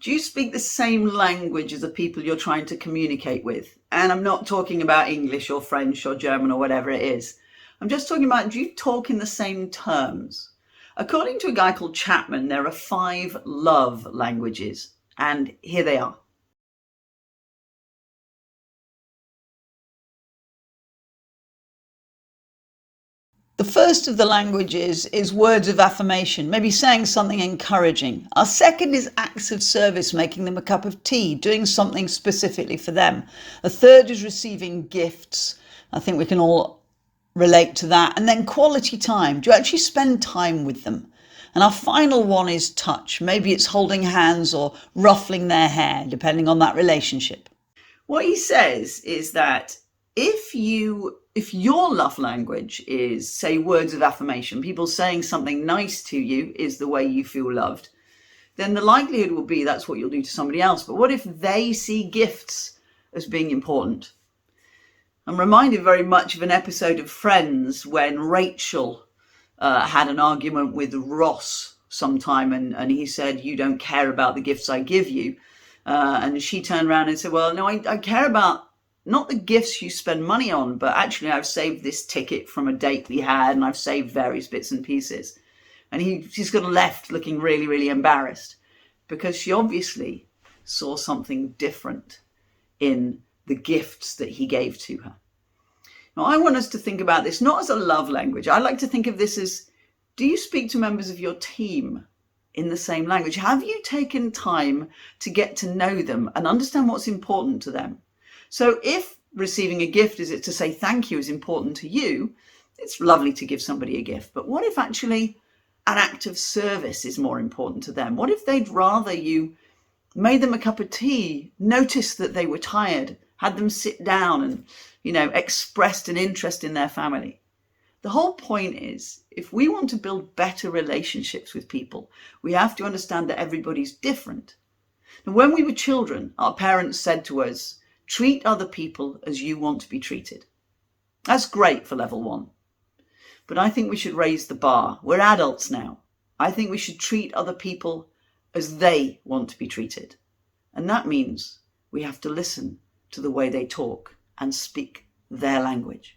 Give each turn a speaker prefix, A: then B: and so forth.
A: Do you speak the same language as the people you're trying to communicate with? And I'm not talking about English or French or German or whatever it is. I'm just talking about, do you talk in the same terms? According to a guy called Chapman, there are 5 love languages, and here they are. The first of the languages is words of affirmation, maybe saying something encouraging. Our second is acts of service, making them a cup of tea, doing something specifically for them. A third is receiving gifts. I think we can all relate to that. And then quality time. Do you actually spend time with them? And our final one is touch. Maybe it's holding hands or ruffling their hair, depending on that relationship. What he says is that if your love language is, say, words of affirmation, people saying something nice to you is the way you feel loved, then the likelihood will be that's what you'll do to somebody else. But what if they see gifts as being important? I'm reminded very much of an episode of Friends when Rachel had an argument with Ross sometime, and he said, "You don't care about the gifts I give you." And she turned around and said, "Well, no, I care about not the gifts you spend money on, but actually I've saved this ticket from a date we had, and I've saved various bits and pieces." And she's got left looking really, really embarrassed because she obviously saw something different in the gifts that he gave to her. Now, I want us to think about this not as a love language. I like to think of this as, do you speak to members of your team in the same language? Have you taken time to get to know them and understand what's important to them? So if receiving a gift is it to say thank you is important to you, it's lovely to give somebody a gift. But what if actually an act of service is more important to them? What if they'd rather you made them a cup of tea, noticed that they were tired, had them sit down and, expressed an interest in their family? The whole point is, if we want to build better relationships with people, we have to understand that everybody's different. And when we were children, our parents said to us, treat other people as you want to be treated. That's great for level 1. But I think we should raise the bar. We're adults now. I think we should treat other people as they want to be treated. And that means we have to listen to the way they talk and speak their language.